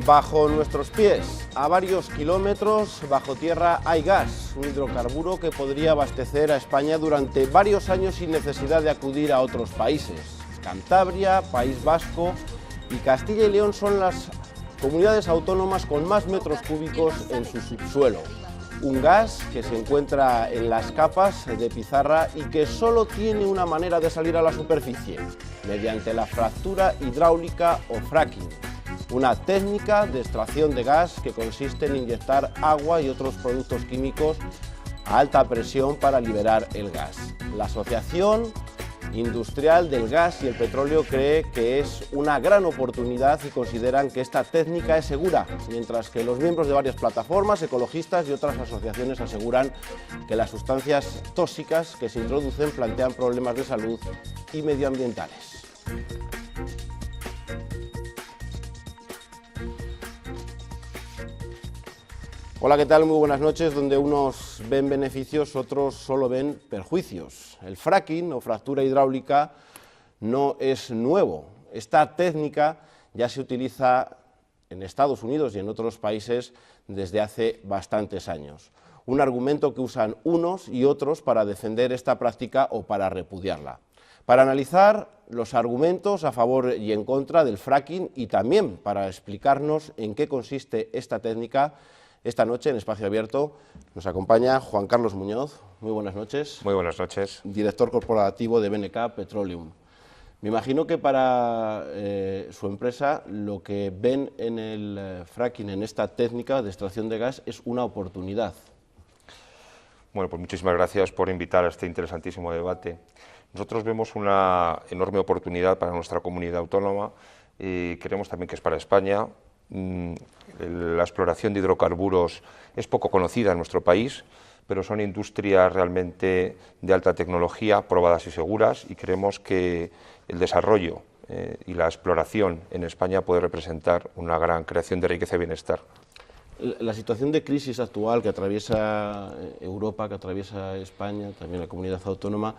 Bajo nuestros pies, a varios kilómetros bajo tierra, hay gas, un hidrocarburo que podría abastecer a España durante varios años sin necesidad de acudir a otros países. Cantabria, País Vasco y Castilla y León son las comunidades autónomas con más metros cúbicos en su subsuelo. Un gas que se encuentra en las capas de pizarra y que solo tiene una manera de salir a la superficie, mediante la fractura hidráulica o fracking. Una técnica de extracción de gas que consiste en inyectar agua y otros productos químicos a alta presión para liberar el gas. La Asociación Industrial del Gas y el Petróleo cree que es una gran oportunidad y consideran que esta técnica es segura, mientras que los miembros de varias plataformas ecologistas y otras asociaciones aseguran que las sustancias tóxicas que se introducen plantean problemas de salud y medioambientales. Hola, ¿qué tal? Muy buenas noches. Donde unos ven beneficios, otros solo ven perjuicios. El fracking o fractura hidráulica no es nuevo. Esta técnica ya se utiliza en Estados Unidos y en otros países desde hace bastantes años. Un argumento que usan unos y otros para defender esta práctica o para repudiarla. Para analizar los argumentos a favor y en contra del fracking y también para explicarnos en qué consiste esta técnica, esta noche, en Espacio Abierto, nos acompaña Juan Carlos Muñoz. Muy buenas noches. Muy buenas noches. Director corporativo de BNK Petroleum. Me imagino que para su empresa lo que ven en el fracking, en esta técnica de extracción de gas, es una oportunidad. Bueno, pues muchísimas gracias por invitar a este interesantísimo debate. Nosotros vemos una enorme oportunidad para nuestra comunidad autónoma y creemos también que es para España. La exploración de hidrocarburos es poco conocida en nuestro país, pero son industrias realmente de alta tecnología, probadas y seguras, y creemos que el desarrollo y la exploración en España puede representar una gran creación de riqueza y bienestar. La situación de crisis actual que atraviesa Europa, que atraviesa España, también la comunidad autónoma,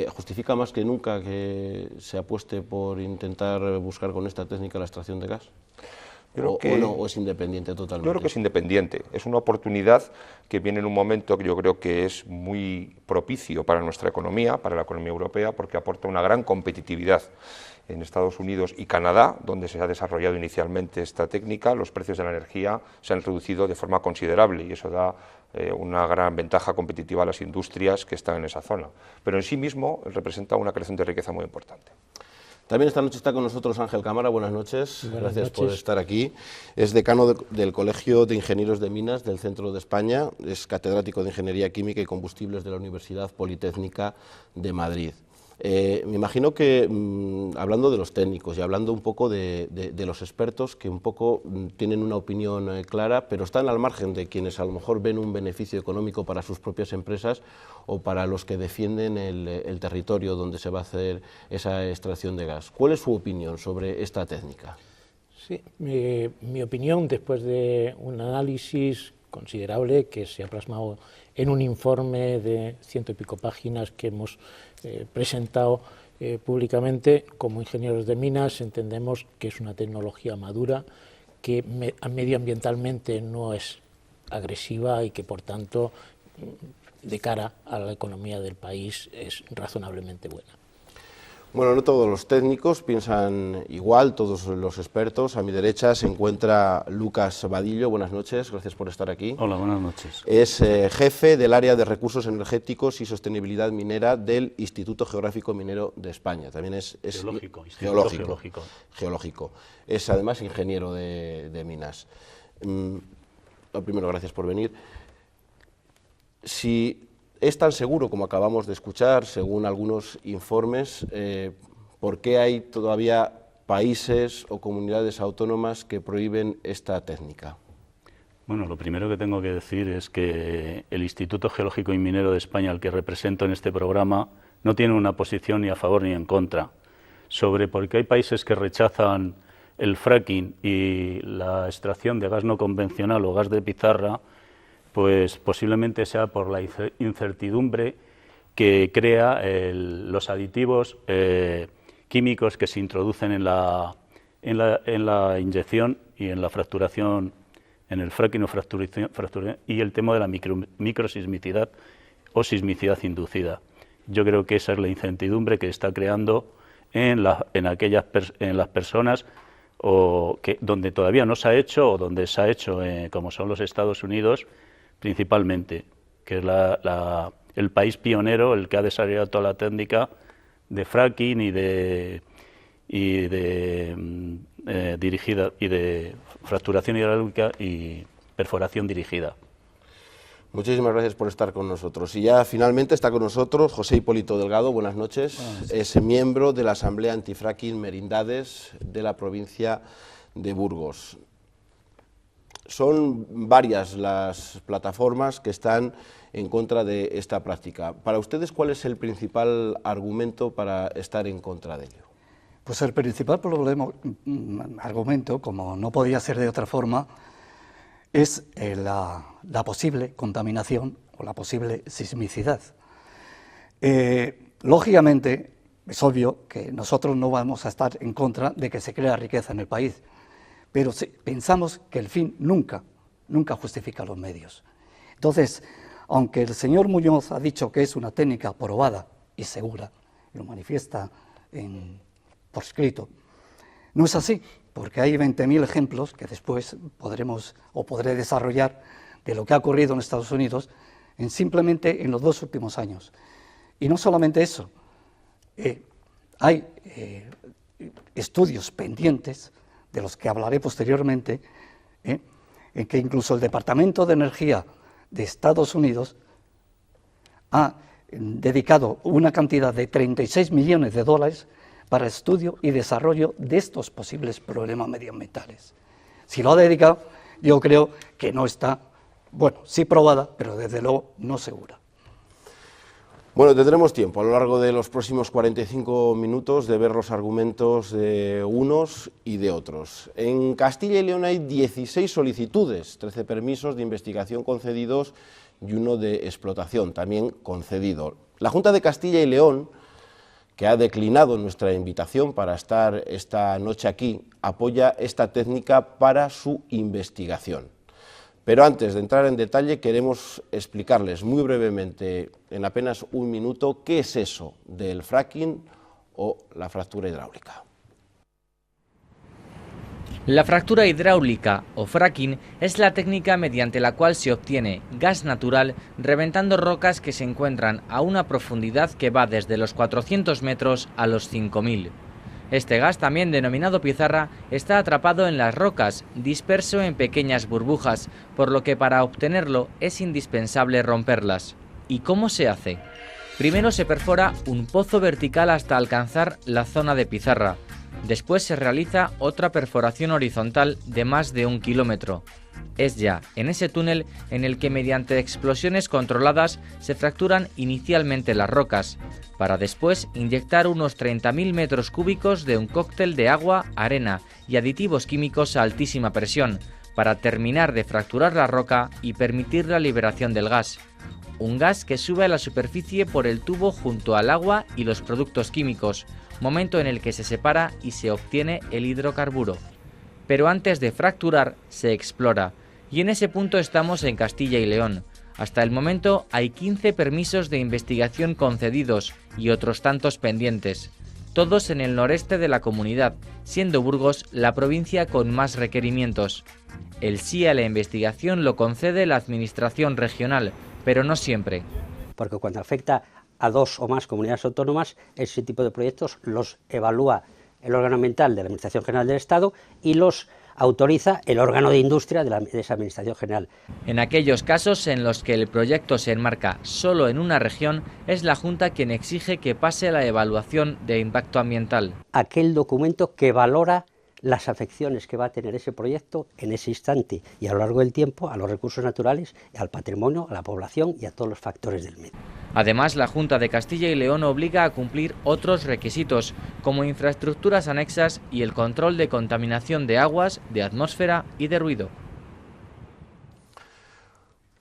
justifica más que nunca que se apueste por intentar buscar con esta técnica la extracción de gas. ¿O es independiente totalmente? Yo creo que es independiente. Es una oportunidad que viene en un momento que yo creo que es muy propicio para nuestra economía, para la economía europea, porque aporta una gran competitividad. En Estados Unidos y Canadá, donde se ha desarrollado inicialmente esta técnica, los precios de la energía se han reducido de forma considerable y eso da una gran ventaja competitiva a las industrias que están en esa zona. Pero en sí mismo representa una creación de riqueza muy importante. También esta noche está con nosotros Ángel Cámara. Buenas noches. Gracias por estar aquí. Es decano del Colegio de Ingenieros de Minas del Centro de España, es catedrático de Ingeniería Química y Combustibles de la Universidad Politécnica de Madrid. Me imagino que, hablando de los técnicos y hablando un poco de los expertos, que un poco tienen una opinión clara, pero están al margen de quienes a lo mejor ven un beneficio económico para sus propias empresas o para los que defienden el territorio donde se va a hacer esa extracción de gas. ¿Cuál es su opinión sobre esta técnica? Sí, mi opinión, después de un análisis considerable que se ha plasmado en un informe de 100 y pico páginas que hemos presentado públicamente, como ingenieros de minas entendemos que es una tecnología madura, que medioambientalmente no es agresiva y que por tanto de cara a la economía del país es razonablemente buena. Bueno, no todos los técnicos piensan igual, todos los expertos. A mi derecha se encuentra Lucas Vadillo. Buenas noches, gracias por estar aquí. Hola, buenas noches. Es jefe del área de recursos energéticos y sostenibilidad minera del Instituto Geográfico Minero de España. También es geológico. Es además ingeniero de minas. Lo primero, gracias por venir. Si es tan seguro como acabamos de escuchar, según algunos informes, ¿por qué hay todavía países o comunidades autónomas que prohíben esta técnica? Bueno, lo primero que tengo que decir es que el Instituto Geológico y Minero de España, al que represento en este programa, no tiene una posición ni a favor ni en contra sobre por qué hay países que rechazan el fracking y la extracción de gas no convencional o gas de pizarra, pues posiblemente sea por la incertidumbre que crea los aditivos químicos que se introducen en la inyección y en la fracturación, en el fracking o fracturación, y el tema de la microsismicidad o sismicidad inducida. Yo creo que esa es la incertidumbre que está creando en las personas donde todavía no se ha hecho o donde se ha hecho, como son los Estados Unidos principalmente, que es el país pionero, el que ha desarrollado toda la técnica de fracking y de dirigida y de fracturación hidráulica y perforación dirigida. Muchísimas gracias por estar con nosotros. Y ya finalmente está con nosotros José Hipólito Delgado, buenas noches. Es miembro de la Asamblea Antifracking Merindades de la provincia de Burgos. Son varias las plataformas que están en contra de esta práctica. Para ustedes, ¿cuál es el principal argumento para estar en contra de ello? Pues el principal argumento, como no podía ser de otra forma, es la posible contaminación o la posible sismicidad. Lógicamente, es obvio que nosotros no vamos a estar en contra de que se crea riqueza en el país, pero pensamos que el fin nunca justifica los medios. Entonces, aunque el señor Muñoz ha dicho que es una técnica probada y segura, lo manifiesta por escrito, no es así, porque hay 20.000 ejemplos que después podré desarrollar de lo que ha ocurrido en Estados Unidos simplemente en los 2 últimos años. Y no solamente eso, hay estudios pendientes, de los que hablaré posteriormente, en que incluso el Departamento de Energía de Estados Unidos ha dedicado una cantidad de $36 millones para estudio y desarrollo de estos posibles problemas medioambientales. Si lo ha dedicado, yo creo que no está, bueno, sí probada, pero desde luego no segura. Bueno, tendremos tiempo a lo largo de los próximos 45 minutos de ver los argumentos de unos y de otros. En Castilla y León hay 16 solicitudes, 13 permisos de investigación concedidos y 1 de explotación también concedido. La Junta de Castilla y León, que ha declinado nuestra invitación para estar esta noche aquí, apoya esta técnica para su investigación. Pero antes de entrar en detalle queremos explicarles muy brevemente, en apenas un minuto, qué es eso del fracking o la fractura hidráulica. La fractura hidráulica o fracking es la técnica mediante la cual se obtiene gas natural reventando rocas que se encuentran a una profundidad que va desde los 400 metros a los 5.000. Este gas, también denominado pizarra, está atrapado en las rocas, disperso en pequeñas burbujas, por lo que para obtenerlo es indispensable romperlas. ¿Y cómo se hace? Primero se perfora un pozo vertical hasta alcanzar la zona de pizarra. Después se realiza otra perforación horizontal de más de 1 kilómetro. Es ya en ese túnel en el que mediante explosiones controladas se fracturan inicialmente las rocas, para después inyectar unos 30.000 metros cúbicos de un cóctel de agua, arena y aditivos químicos a altísima presión, para terminar de fracturar la roca y permitir la liberación del gas. Un gas que sube a la superficie por el tubo junto al agua y los productos químicos, momento en el que se separa y se obtiene el hidrocarburo. Pero antes de fracturar, se explora, y en ese punto estamos en Castilla y León. Hasta el momento hay 15 permisos de investigación concedidos y otros tantos pendientes, todos en el noreste de la comunidad, siendo Burgos la provincia con más requerimientos. El sí a la investigación lo concede la Administración regional, pero no siempre. Porque cuando afecta a 2 o más comunidades autónomas, ese tipo de proyectos los evalúa el órgano ambiental de la Administración General del Estado y los autoriza el órgano de industria de esa Administración General. En aquellos casos en los que el proyecto se enmarca solo en una región, es la Junta quien exige que pase la evaluación de impacto ambiental. Aquel documento que valora las afecciones que va a tener ese proyecto en ese instante y a lo largo del tiempo a los recursos naturales, al patrimonio, a la población y a todos los factores del medio. Además, la Junta de Castilla y León obliga a cumplir otros requisitos, como infraestructuras anexas y el control de contaminación de aguas, de atmósfera y de ruido.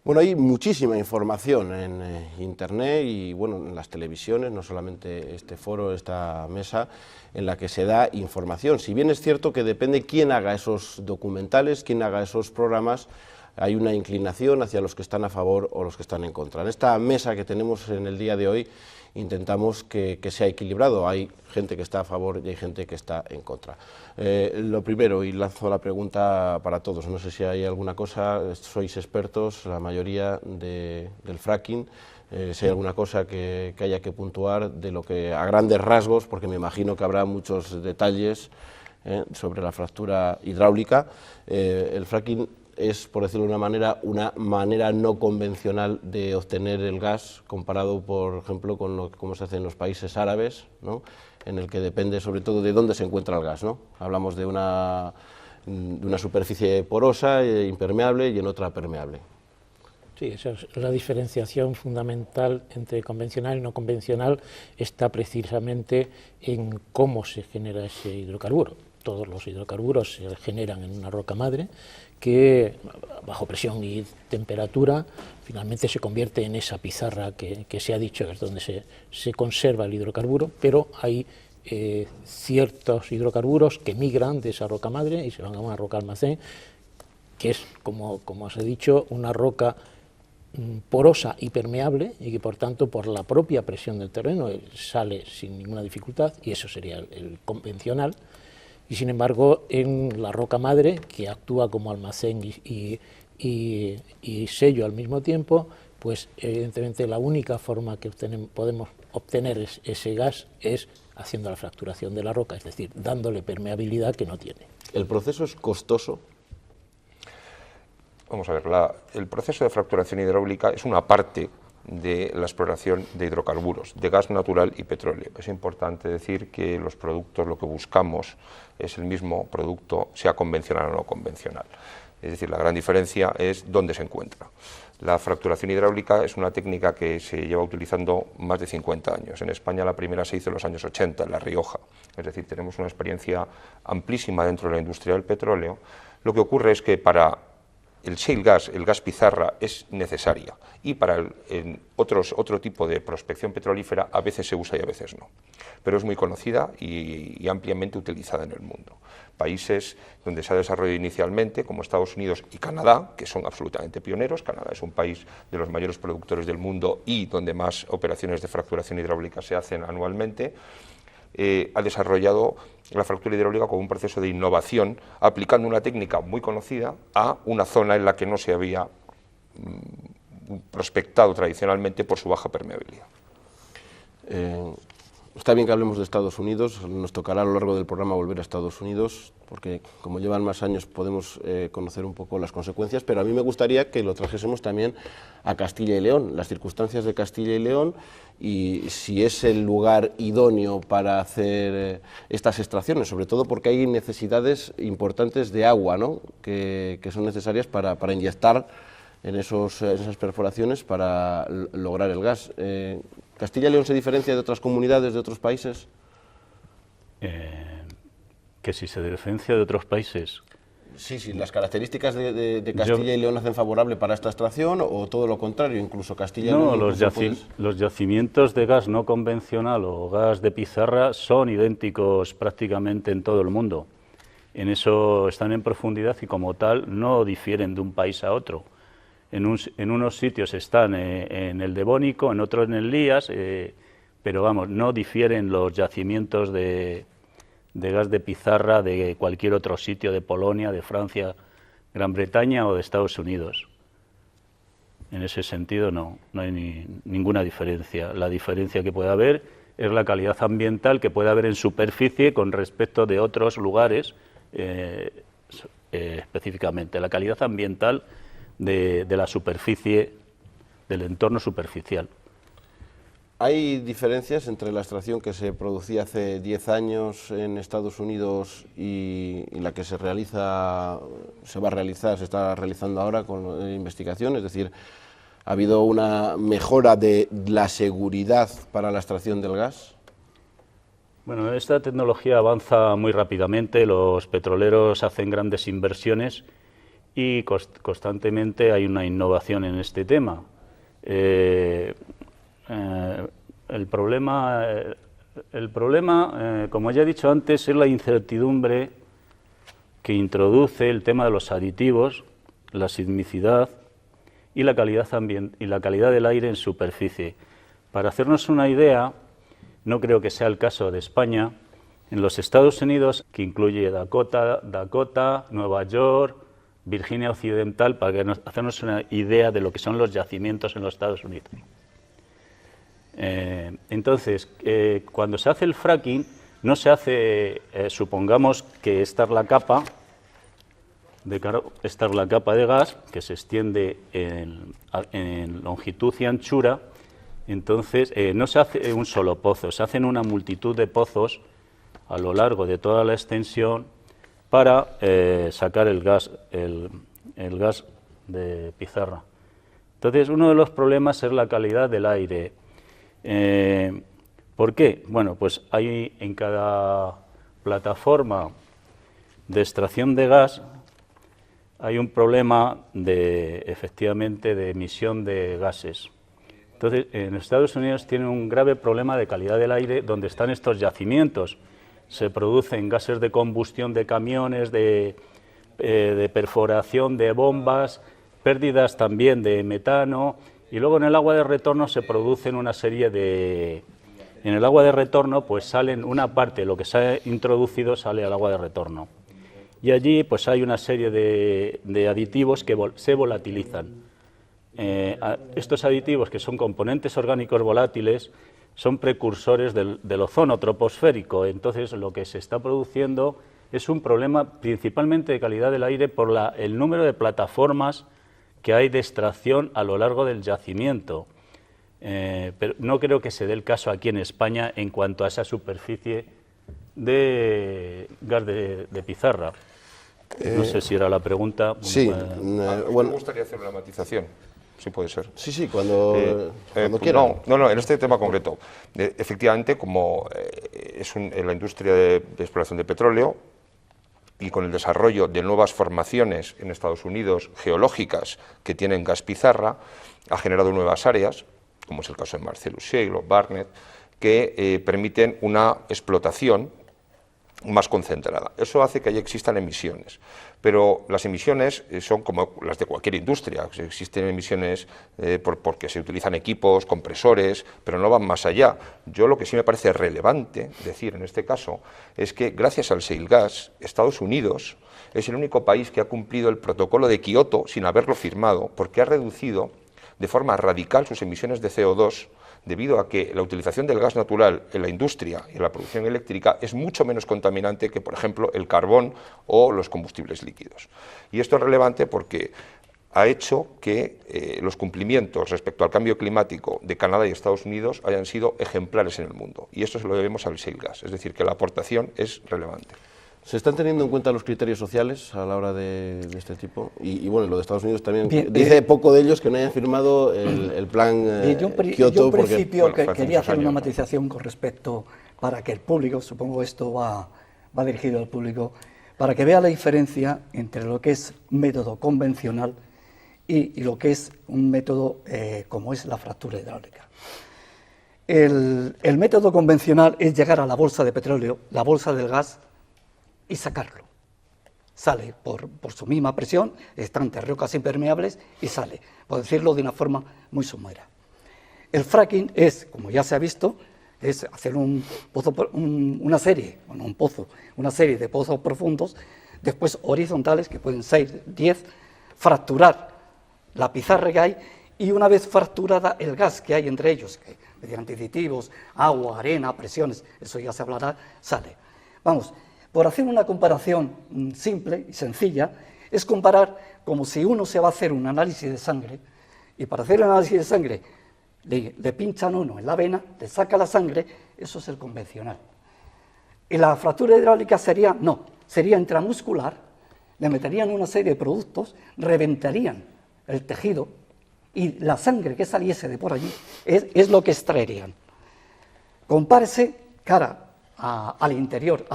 Bueno, hay muchísima información en Internet y bueno, en las televisiones, no solamente este foro, esta mesa, en la que se da información. Si bien es cierto que depende quién haga esos documentales, quién haga esos programas, hay una inclinación hacia los que están a favor o los que están en contra. En esta mesa que tenemos en el día de hoy intentamos que sea equilibrado. Hay gente que está a favor y hay gente que está en contra. Lo primero, y lanzo la pregunta para todos, no sé si hay alguna cosa, sois expertos, la mayoría del fracking, si hay alguna cosa que haya que puntuar de lo que a grandes rasgos, porque me imagino que habrá muchos detalles sobre la fractura hidráulica. El fracking es, por decirlo de una manera no convencional de obtener el gas, comparado, por ejemplo, con cómo se hace en los países árabes, ¿no?, en el que depende sobre todo de dónde se encuentra el gas, ¿no? Hablamos de una superficie porosa, impermeable, y en otra permeable. Sí, esa es la diferenciación fundamental entre convencional y no convencional, está precisamente en cómo se genera ese hidrocarburo. Todos los hidrocarburos se generan en una roca madre que, bajo presión y temperatura, finalmente se convierte en esa pizarra que se ha dicho, es donde se conserva el hidrocarburo, pero hay ciertos hidrocarburos que migran de esa roca madre y se van a una roca almacén, que es, como os he dicho, una roca porosa y permeable, y que por tanto por la propia presión del terreno sale sin ninguna dificultad, y eso sería el convencional. Y sin embargo, en la roca madre, que actúa como almacén y sello al mismo tiempo, pues evidentemente la única forma que podemos obtener ese gas es haciendo la fracturación de la roca, es decir, dándole permeabilidad que no tiene. ¿El proceso es costoso? Vamos a ver, el proceso de fracturación hidráulica es una parte de la exploración de hidrocarburos, de gas natural y petróleo. Es importante decir que los productos, lo que buscamos es el mismo producto, sea convencional o no convencional. Es decir, la gran diferencia es dónde se encuentra. La fracturación hidráulica es una técnica que se lleva utilizando más de 50 años. En España la primera se hizo en los años 80, en La Rioja. Es decir, tenemos una experiencia amplísima dentro de la industria del petróleo. Lo que ocurre es que para el shale gas, el gas pizarra, es necesaria, y para otro tipo de prospección petrolífera a veces se usa y a veces no. Pero es muy conocida y ampliamente utilizada en el mundo. Países donde se ha desarrollado inicialmente, como Estados Unidos y Canadá, que son absolutamente pioneros. Canadá es un país de los mayores productores del mundo y donde más operaciones de fracturación hidráulica se hacen anualmente. Ha desarrollado la fractura hidráulica como un proceso de innovación, aplicando una técnica muy conocida a una zona en la que no se había prospectado tradicionalmente por su baja permeabilidad. Está bien que hablemos de Estados Unidos, nos tocará a lo largo del programa volver a Estados Unidos, porque como llevan más años podemos conocer un poco las consecuencias, pero a mí me gustaría que lo trajésemos también a Castilla y León, las circunstancias de Castilla y León, y si es el lugar idóneo para hacer estas extracciones, sobre todo porque hay necesidades importantes de agua, ¿no?, que son necesarias para inyectar en esas perforaciones para lograr el gas. ¿Castilla y León se diferencia de otras comunidades, de otros países? Que si se diferencia de otros países. Sí, las características de Castilla y León hacen favorable para esta extracción, o todo lo contrario, incluso Castilla y León... No, los yacimientos de gas no convencional o gas de pizarra son idénticos prácticamente en todo el mundo. En eso están en profundidad y como tal no difieren de un país a otro. En unos sitios están en el Devónico, en otros en el Lías, pero vamos, no difieren los yacimientos de gas de pizarra de cualquier otro sitio, de Polonia, de Francia, Gran Bretaña o de Estados Unidos. En ese sentido no hay ninguna diferencia. La diferencia que puede haber es la calidad ambiental que puede haber en superficie con respecto de otros lugares, específicamente. La calidad ambiental de la superficie, del entorno superficial. ¿Hay diferencias entre la extracción que se producía hace 10 años en Estados Unidos y la que se está realizando ahora con investigación? Es decir, ¿ha habido una mejora de la seguridad para la extracción del gas? Bueno, esta tecnología avanza muy rápidamente, los petroleros hacen grandes inversiones y constantemente hay una innovación en este tema. El problema, como ya he dicho antes, es la incertidumbre que introduce el tema de los aditivos, la sismicidad y la calidad del aire en superficie. Para hacernos una idea, no creo que sea el caso de España, en los Estados Unidos, que incluye Dakota, Nueva York, Virginia Occidental, para hacernos una idea de lo que son los yacimientos en los Estados Unidos. Entonces, cuando se hace el fracking, no se hace, supongamos que esta es la capa de gas que se extiende en longitud y anchura. Entonces, no se hace un solo pozo, se hacen una multitud de pozos a lo largo de toda la extensión para sacar el gas de pizarra. Entonces, uno de los problemas es la calidad del aire. ¿Por qué? Bueno, pues hay en cada plataforma de extracción de gas hay un problema efectivamente de emisión de gases. Entonces, en Estados Unidos tienen un grave problema de calidad del aire donde están estos yacimientos. Se producen gases de combustión de camiones, de perforación de bombas, pérdidas también de metano. Y luego en el agua de retorno se producen una serie de... En el agua de retorno pues salen una parte de lo que se ha introducido sale al agua de retorno. Y allí pues hay una serie de aditivos que se volatilizan. Estos aditivos, que son componentes orgánicos volátiles, son precursores del ozono troposférico. Entonces lo que se está produciendo es un problema principalmente de calidad del aire por el número de plataformas que hay de extracción a lo largo del yacimiento. Pero no creo que se dé el caso aquí en España en cuanto a esa superficie de gas de pizarra. No sé si era la pregunta. Sí, bueno, me gustaría hacer una matización, si puede ser. Sí, cuando quieran. No, en este tema concreto. Efectivamente, como es la industria de exploración de petróleo, y con el desarrollo de nuevas formaciones en Estados Unidos geológicas que tienen gas pizarra, ha generado nuevas áreas, como es el caso de Marcellus Shale o Barnett, que permiten una explotación más concentrada. Eso hace que ahí existan emisiones, pero las emisiones son como las de cualquier industria. Existen emisiones porque se utilizan equipos, compresores, pero no van más allá. Yo lo que sí me parece relevante decir en este caso es que gracias al shale gas, Estados Unidos es el único país que ha cumplido el protocolo de Kioto sin haberlo firmado, porque ha reducido de forma radical sus emisiones de CO2, debido a que la utilización del gas natural en la industria y en la producción eléctrica es mucho menos contaminante que, por ejemplo, el carbón o los combustibles líquidos. Y esto es relevante porque ha hecho que los cumplimientos respecto al cambio climático de Canadá y Estados Unidos hayan sido ejemplares en el mundo. Y esto se lo debemos al shale gas, es decir, que la aportación es relevante. ¿Se están teniendo en cuenta los criterios sociales a la hora de este tipo? Y bueno, lo de Estados Unidos también. Bien, dice poco de ellos que no hayan firmado el plan Kioto. Yo en principio porque, quería hacer una matización con respecto, para que el público, supongo esto va dirigido al público, para que vea la diferencia entre lo que es método convencional y lo que es un método como es la fractura hidráulica. El método convencional es llegar a la bolsa de petróleo, la bolsa del gas, y sacarlo. Sale por su misma presión, está entre rocas impermeables y sale, por decirlo de una forma muy somera. El fracking es, como ya se ha visto, es hacer una serie de pozos profundos, después horizontales, que pueden ser 10, fracturar la pizarra que hay, y una vez fracturada el gas que hay entre ellos, que mediante aditivos, agua, arena, presiones, eso ya se hablará, sale. Vamos, por hacer una comparación simple y sencilla, es comparar como si uno se va a hacer un análisis de sangre, y para hacer el análisis de sangre le pinchan uno en la vena, le saca la sangre, eso es el convencional. Y la fractura hidráulica sería intramuscular, le meterían una serie de productos, reventarían el tejido y la sangre que saliese de por allí es lo que extraerían. Compárese cara al interior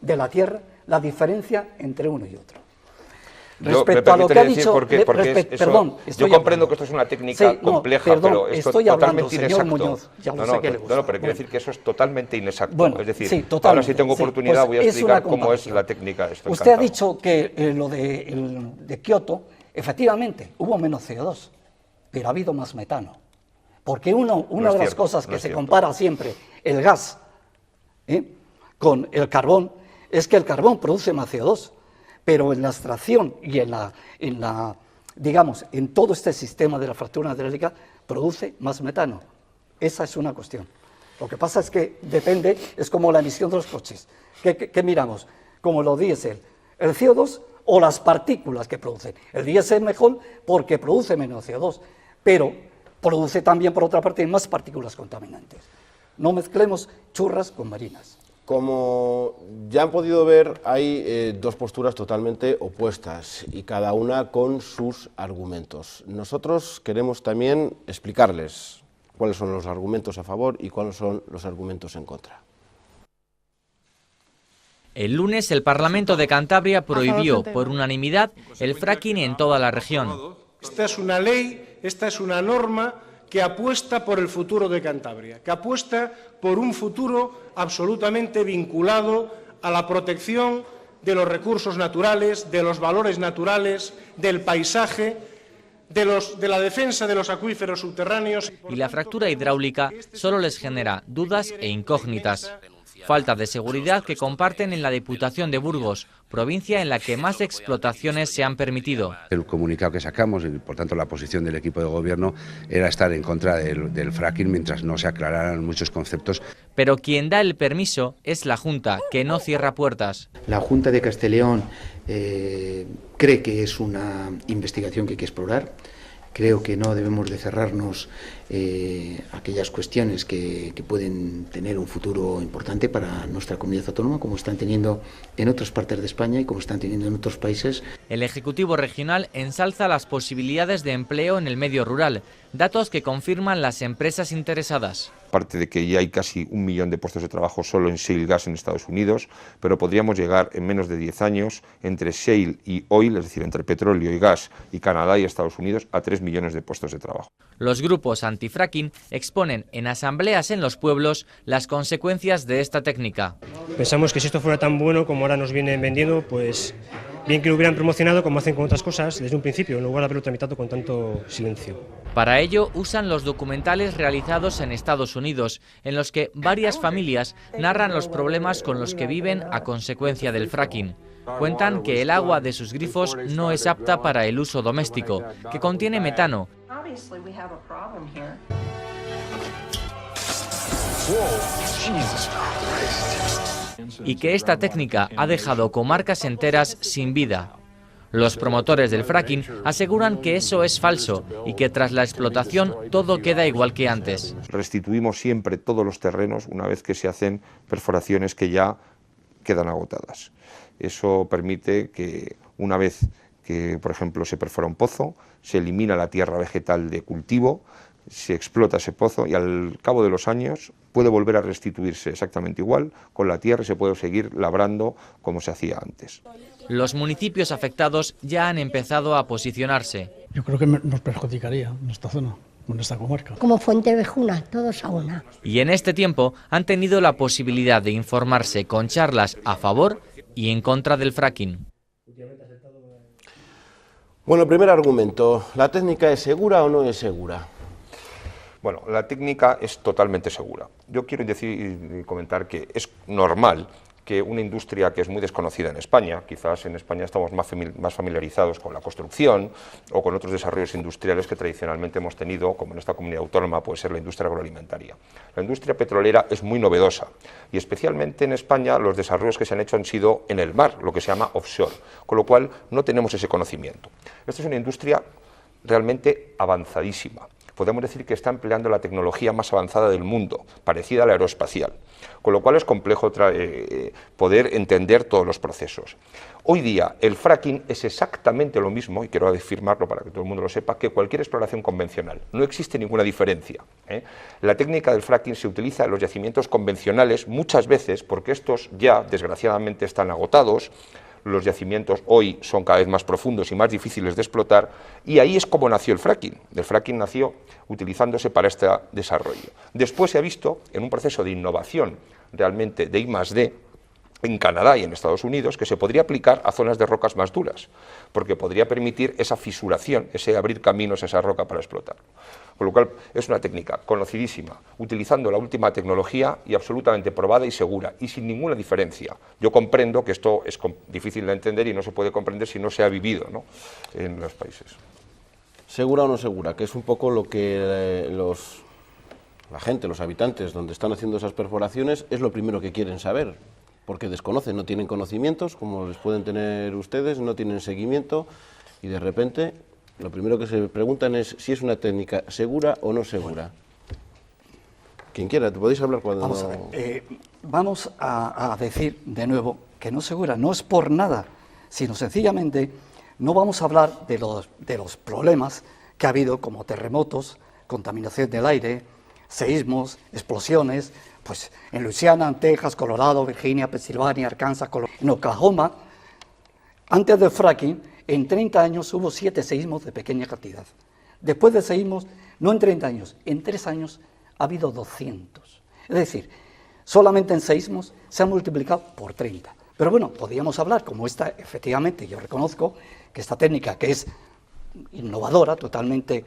de la Tierra la diferencia entre uno y otro. Respecto a lo que ha dicho, yo comprendo que esto es una técnica compleja, pero esto es totalmente inexacto. Muñoz, pero quiero decir que eso es totalmente inexacto. Bueno, es decir, sí, ahora si tengo oportunidad pues voy a explicar cómo es la técnica. Usted ha dicho que lo de Kioto, efectivamente, hubo menos CO2, pero ha habido más metano. Porque una de las cosas que se compara siempre el gas con el carbón es que el carbón produce más CO2. Pero en la extracción y digamos, en todo este sistema de la fractura hidráulica produce más metano. Esa es una cuestión. Lo que pasa es que depende, es como la emisión de los coches. ¿Qué miramos? Como lo diésel, el CO2 o las partículas que producen. El diésel es mejor porque produce menos CO2, pero produce también, por otra parte, más partículas contaminantes. No mezclemos churras con marinas. Como ya han podido ver, hay dos posturas totalmente opuestas y cada una con sus argumentos. Nosotros queremos también explicarles cuáles son los argumentos a favor y cuáles son los argumentos en contra. El lunes el Parlamento de Cantabria prohibió por unanimidad el fracking en toda la región. Esta es una ley, esta es una norma que apuesta por el futuro de Cantabria, que apuesta por un futuro absolutamente vinculado a la protección de los recursos naturales, de los valores naturales, del paisaje, de la defensa de los acuíferos subterráneos. Y la fractura hidráulica solo les genera dudas e incógnitas. Falta de seguridad que comparten en la Diputación de Burgos, provincia en la que más explotaciones se han permitido. El comunicado que sacamos, y por tanto la posición del equipo de gobierno, era estar en contra del fracking mientras no se aclararan muchos conceptos. Pero quien da el permiso es la Junta, que no cierra puertas. La Junta de Castilla y León cree que es una investigación que hay que explorar. Creo que no debemos de cerrarnos aquellas cuestiones que pueden tener un futuro importante para nuestra comunidad autónoma, como están teniendo en otras partes de España y como están teniendo en otros países. El Ejecutivo Regional ensalza las posibilidades de empleo en el medio rural, datos que confirman las empresas interesadas. Aparte de que ya hay casi 1 millón de puestos de trabajo solo en shale gas en Estados Unidos, pero podríamos llegar en menos de 10 años entre shale y oil, es decir, entre petróleo y gas y Canadá y Estados Unidos, a 3 millones de puestos de trabajo. Los grupos antifracking exponen en asambleas en los pueblos las consecuencias de esta técnica. Pensamos que si esto fuera tan bueno como ahora nos vienen vendiendo, pues bien que lo hubieran promocionado como hacen con otras cosas desde un principio, en lugar de haberlo tramitado con tanto silencio. Para ello usan los documentales realizados en Estados Unidos, en los que varias familias narran los problemas con los que viven a consecuencia del fracking. Cuentan que el agua de sus grifos no es apta para el uso doméstico, que contiene metano y que esta técnica ha dejado comarcas enteras sin vida. Los promotores del fracking aseguran que eso es falso y que tras la explotación todo queda igual que antes. Restituimos siempre todos los terrenos una vez que se hacen perforaciones que ya quedan agotadas. Eso permite que una vez que, por ejemplo, se perfora un pozo, se elimina la tierra vegetal de cultivo, se explota ese pozo y al cabo de los años puede volver a restituirse exactamente igual con la tierra y se puede seguir labrando como se hacía antes. Los municipios afectados ya han empezado a posicionarse. Yo creo que nos perjudicaría en esta zona, en esta comarca. Como Fuentevejuna, todos a una. Y en este tiempo han tenido la posibilidad de informarse con charlas a favor y en contra del fracking. Bueno, primer argumento, ¿la técnica es segura o no es segura? Bueno, la técnica es totalmente segura. Yo quiero decir y comentar que es normal que una industria que es muy desconocida en España, quizás en España estamos más familiarizados con la construcción o con otros desarrollos industriales que tradicionalmente hemos tenido, como en esta comunidad autónoma puede ser la industria agroalimentaria. La industria petrolera es muy novedosa y especialmente en España los desarrollos que se han hecho han sido en el mar, lo que se llama offshore, con lo cual no tenemos ese conocimiento. Esta es una industria realmente avanzadísima. podemos decir que está empleando la tecnología más avanzada del mundo, parecida a la aeroespacial, con lo cual es complejo poder entender todos los procesos. Hoy día el fracking es exactamente lo mismo, y quiero afirmarlo para que todo el mundo lo sepa, que cualquier exploración convencional. No existe ninguna diferencia. La técnica del fracking se utiliza en los yacimientos convencionales muchas veces porque estos ya, desgraciadamente, están agotados. Los yacimientos hoy son cada vez más profundos y más difíciles de explotar, y ahí es como nació el fracking. El fracking nació utilizándose para este desarrollo. Después se ha visto, en un proceso de innovación realmente de I+D, en Canadá y en Estados Unidos, que se podría aplicar a zonas de rocas más duras, porque podría permitir esa fisuración, ese abrir caminos a esa roca para explotar. Con lo cual es una técnica conocidísima, utilizando la última tecnología y absolutamente probada y segura, y sin ninguna diferencia. Yo comprendo que esto es difícil de entender y no se puede comprender si no se ha vivido, ¿no?, en los países. ¿Segura o no segura? Que es un poco lo que la gente, los habitantes donde están haciendo esas perforaciones, es lo primero que quieren saber, porque desconocen, no tienen conocimientos, como les pueden tener ustedes, no tienen seguimiento, y de repente lo primero que se preguntan es si es una técnica segura o no segura. Quien quiera, te podéis hablar cuando... Vamos a ver, vamos a decir de nuevo que no es segura, no es por nada, sino sencillamente no vamos a hablar de los problemas que ha habido, como terremotos, contaminación del aire, seísmos, explosiones, pues en Luisiana, en Texas, Colorado, Virginia, Pensilvania, Arkansas, en Oklahoma. Antes del fracking, en 30 años hubo 7 seísmos de pequeña cantidad. Después de seísmos, no en 30 años, en 3 años ha habido 200. Es decir, solamente en seísmos se ha multiplicado por 30. Pero bueno, podríamos hablar, como esta, efectivamente, yo reconozco que esta técnica, que es innovadora, totalmente,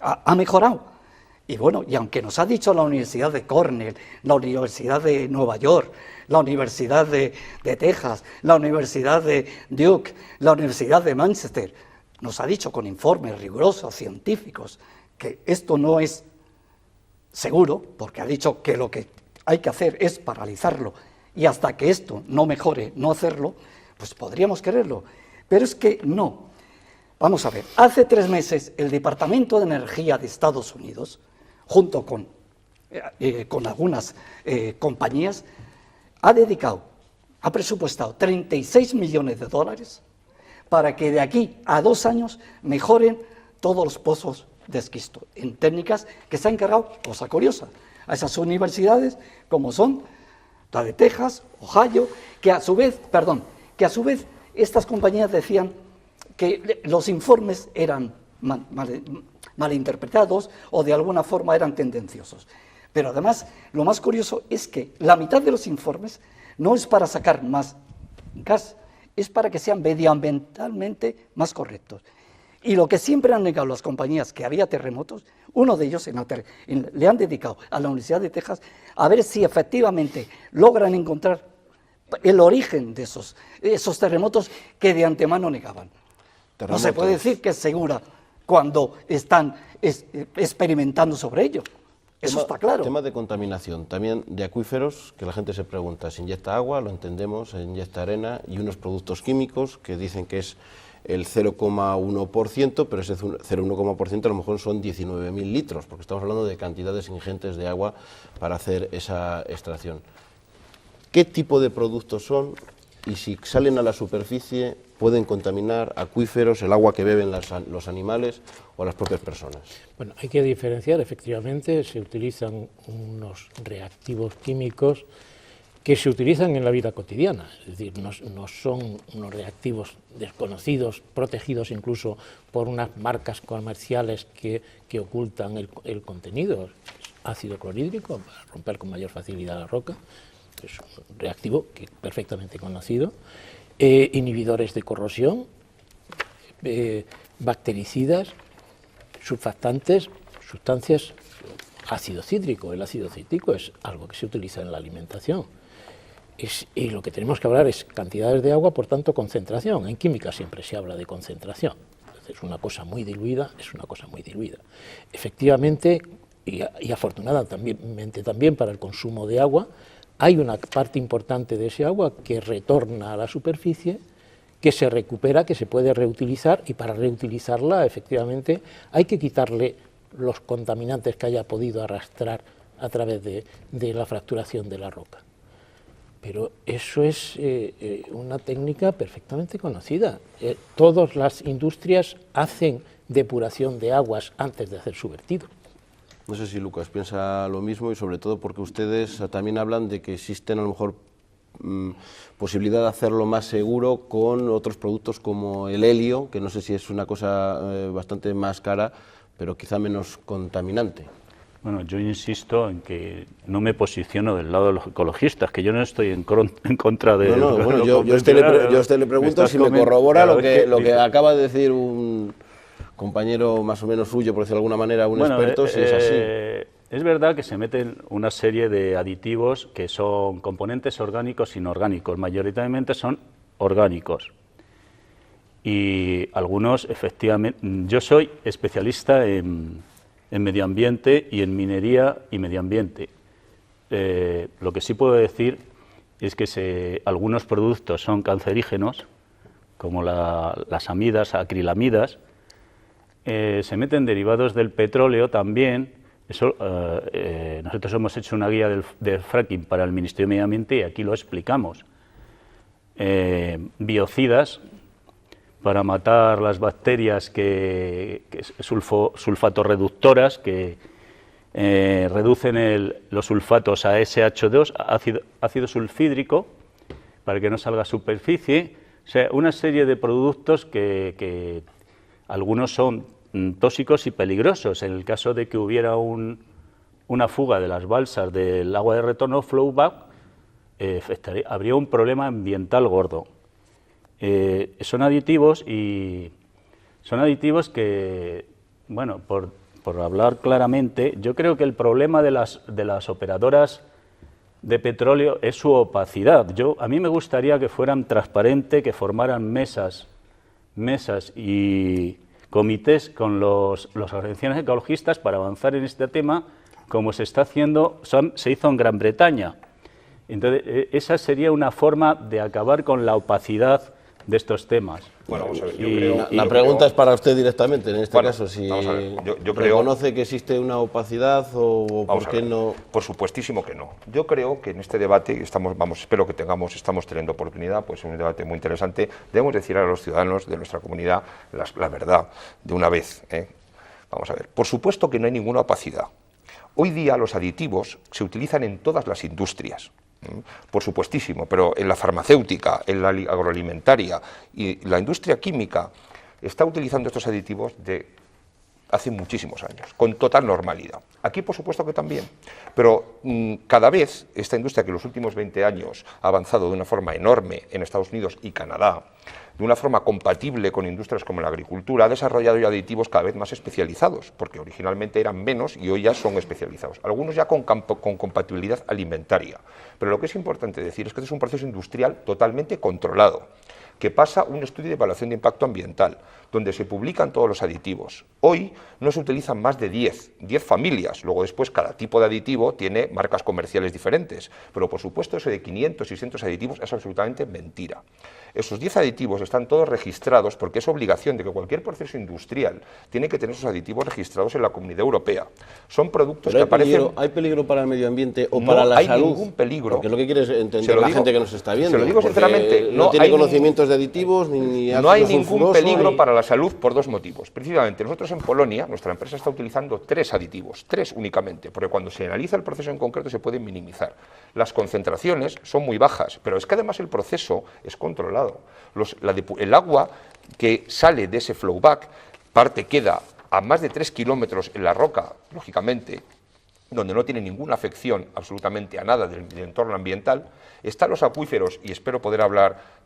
ha mejorado. Y bueno, y aunque nos ha dicho la Universidad de Cornell, la Universidad de Nueva York, la Universidad de Texas, la Universidad de Duke, la Universidad de Manchester, nos ha dicho con informes rigurosos, científicos, que esto no es seguro, porque ha dicho que lo que hay que hacer es paralizarlo, y hasta que esto no mejore, no hacerlo, pues podríamos quererlo. Pero es que no. Vamos a ver, hace 3 meses el Departamento de Energía de Estados Unidos, junto con algunas compañías, ha presupuestado 36 millones de dólares para que de aquí a 2 años mejoren todos los pozos de esquisto, en técnicas que se han encargado, cosa curiosa, a esas universidades como son la de Texas, Ohio, que a su vez estas compañías decían que los informes eran malinterpretados o de alguna forma eran tendenciosos. Pero además, lo más curioso es que la mitad de los informes no es para sacar más gas, es para que sean medioambientalmente más correctos. Y lo que siempre han negado las compañías, que había terremotos, uno de ellos le han dedicado a la Universidad de Texas a ver si efectivamente logran encontrar el origen de esos terremotos que de antemano negaban. No se puede decir que es segura cuando están experimentando sobre ello. Eso está claro. Tema de contaminación, también de acuíferos, que la gente se pregunta, se inyecta agua, lo entendemos, se inyecta arena y unos productos químicos que dicen que es el 0,1%, pero ese 0,1% a lo mejor son 19.000 litros, porque estamos hablando de cantidades ingentes de agua para hacer esa extracción. ¿Qué tipo de productos son? Y si salen a la superficie, pueden contaminar acuíferos, el agua que beben los animales o las propias personas. Bueno, hay que diferenciar, efectivamente, se utilizan unos reactivos químicos que se utilizan en la vida cotidiana, es decir, no son unos reactivos desconocidos, protegidos incluso por unas marcas comerciales que ocultan el contenido. Es ácido clorhídrico para romper con mayor facilidad la roca, es un reactivo que es perfectamente conocido, inhibidores de corrosión, bactericidas, surfactantes, sustancias, ácido cítrico. El ácido cítrico es algo que se utiliza en la alimentación. Y lo que tenemos que hablar es cantidades de agua, por tanto concentración. En química siempre se habla de concentración. Es una cosa muy diluida, es una cosa muy diluida. Efectivamente, y afortunadamente también para el consumo de agua, hay una parte importante de ese agua que retorna a la superficie, que se recupera, que se puede reutilizar, y para reutilizarla, efectivamente, hay que quitarle los contaminantes que haya podido arrastrar a través de la fracturación de la roca. Pero eso es una técnica perfectamente conocida. Todas las industrias hacen depuración de aguas antes de hacer su vertido. No sé si Lucas piensa lo mismo, y sobre todo porque ustedes también hablan de que existen a lo mejor posibilidad de hacerlo más seguro con otros productos como el helio, que no sé si es una cosa bastante más cara, pero quizá menos contaminante. Bueno, yo insisto en que no me posiciono del lado de los ecologistas, que yo no estoy en contra de... No, bueno, yo a usted le pregunto si me corrobora lo que acaba de decir un compañero más o menos suyo, por decirlo de alguna manera, un experto, si es así. Es verdad que se meten una serie de aditivos que son componentes orgánicos e inorgánicos, mayoritariamente son orgánicos. Y algunos, efectivamente, yo soy especialista en medio ambiente y en minería y medio ambiente. Lo que sí puedo decir es que algunos productos son cancerígenos, como las amidas, acrilamidas, se meten derivados del petróleo también. Eso, nosotros hemos hecho una guía del fracking para el Ministerio de Medio Ambiente y aquí lo explicamos. Biocidas para matar las bacterias sulfatorreductoras que reducen los sulfatos a SH2, ácido sulfídrico, para que no salga a superficie. O sea, una serie de productos que algunos son tóxicos y peligrosos. En el caso de que hubiera una fuga de las balsas del agua de retorno, flowback, habría un problema ambiental gordo. Son aditivos que, bueno, por hablar claramente, yo creo que el problema de las operadoras de petróleo es su opacidad. A mí me gustaría que fueran transparentes, que formaran mesas y comités con las organizaciones ecologistas para avanzar en este tema, como se está haciendo, se hizo en Gran Bretaña. Entonces, esa sería una forma de acabar con la opacidad de estos temas. Bueno, vamos a ver, la pregunta es para usted directamente, en este caso, si yo reconoce que existe una opacidad o por qué no. Por supuestísimo que no. Yo creo que en este debate, espero que estamos teniendo oportunidad, pues es un debate muy interesante, debemos decir a los ciudadanos de nuestra comunidad la verdad de una vez. Vamos a ver, por supuesto que no hay ninguna opacidad. Hoy día los aditivos se utilizan en todas las industrias. Por supuestísimo, pero en la farmacéutica, en la agroalimentaria y la industria química está utilizando estos aditivos de hace muchísimos años, con total normalidad. Aquí, por supuesto que también, pero cada vez esta industria, que en los últimos 20 años ha avanzado de una forma enorme en Estados Unidos y Canadá, de una forma compatible con industrias como la agricultura, ha desarrollado ya aditivos cada vez más especializados, porque originalmente eran menos y hoy ya son especializados. Algunos ya con compatibilidad alimentaria. Pero lo que es importante decir es que este es un proceso industrial totalmente controlado, que pasa un estudio de evaluación de impacto ambiental, donde se publican todos los aditivos. Hoy no se utilizan más de 10 familias, luego después cada tipo de aditivo tiene marcas comerciales diferentes, pero por supuesto eso de 500, 600 aditivos es absolutamente mentira. Esos 10 aditivos están todos registrados porque es obligación de que cualquier proceso industrial tiene que tener sus aditivos registrados en la Comunidad Europea. Son productos que aparecen... ¿Hay peligro para el medio ambiente o para la salud? No hay ningún peligro. Porque lo que quiere es entender la gente que nos está viendo. Se lo digo sinceramente. No tiene conocimientos de aditivos ni no hay ningún peligro para la salud por dos motivos. Principalmente, nosotros en Polonia, nuestra empresa está utilizando 3 aditivos, 3 únicamente, porque cuando se analiza el proceso en concreto se pueden minimizar. Las concentraciones son muy bajas, pero es que además el proceso es controlado. El agua que sale de ese flowback, parte queda a más de 3 kilómetros en la roca, lógicamente, donde no tiene ninguna afección absolutamente a nada del entorno ambiental. Están los acuíferos, y espero poder hablar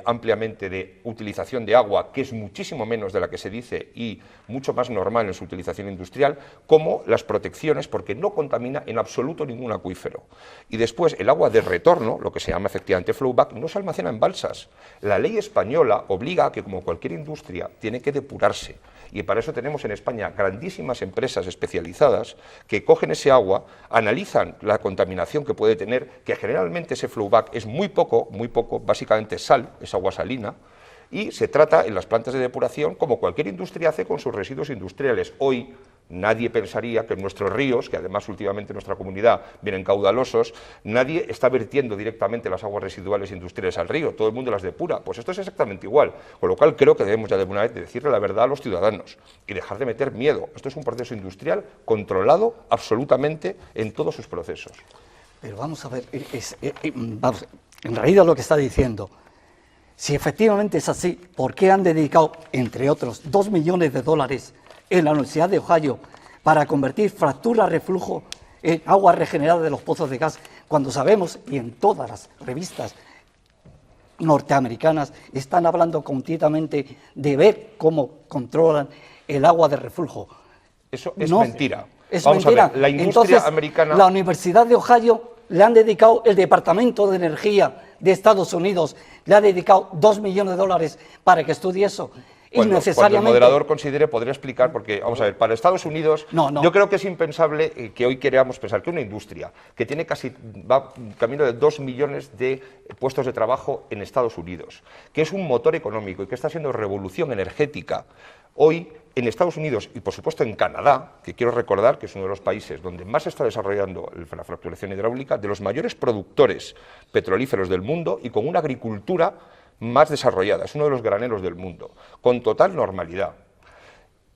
ampliamente de utilización de agua, que es muchísimo menos de la que se dice y mucho más normal en su utilización industrial, como las protecciones, porque no contamina en absoluto ningún acuífero. Y después el agua de retorno, lo que se llama efectivamente flowback, no se almacena en balsas. La ley española obliga a que, como cualquier industria, tiene que depurarse. Y para eso tenemos en España grandísimas empresas especializadas que cogen ese agua, analizan la contaminación que puede tener, que generalmente ese flowback es muy poco, básicamente sal, es agua salina, y se trata en las plantas de depuración como cualquier industria hace con sus residuos industriales. Hoy Nadie pensaría que en nuestros ríos, que además últimamente en nuestra comunidad vienen caudalosos, nadie está vertiendo directamente las aguas residuales industriales al río, todo el mundo las depura. Pues esto es exactamente igual, con lo cual creo que debemos ya de una vez decirle la verdad a los ciudadanos y dejar de meter miedo. Esto es un proceso industrial controlado absolutamente en todos sus procesos. Pero vamos a ver, en realidad lo que está diciendo, si efectivamente es así, ¿por qué han dedicado, entre otros, $2 millones en la Universidad de Ohio para convertir fractura reflujo en agua regenerada de los pozos de gas, cuando sabemos, y en todas las revistas norteamericanas están hablando continuamente de ver cómo controlan el agua de reflujo? Eso es mentira. Es Vamos mentira. a ver, la industria Entonces, americana... la Universidad de Ohio le han dedicado, el Departamento de Energía de Estados Unidos le ha dedicado $2 millones para que estudie eso. Cuando el moderador considere, podría explicar, porque, vamos a ver, para Estados Unidos, yo creo que es impensable que hoy queramos pensar que una industria que tiene va camino de 2 millones de puestos de trabajo en Estados Unidos, que es un motor económico y que está haciendo revolución energética, hoy en Estados Unidos y, por supuesto, en Canadá, que quiero recordar que es uno de los países donde más se está desarrollando la fracturación hidráulica, de los mayores productores petrolíferos del mundo y con una agricultura más desarrollada, es uno de los graneros del mundo, con total normalidad.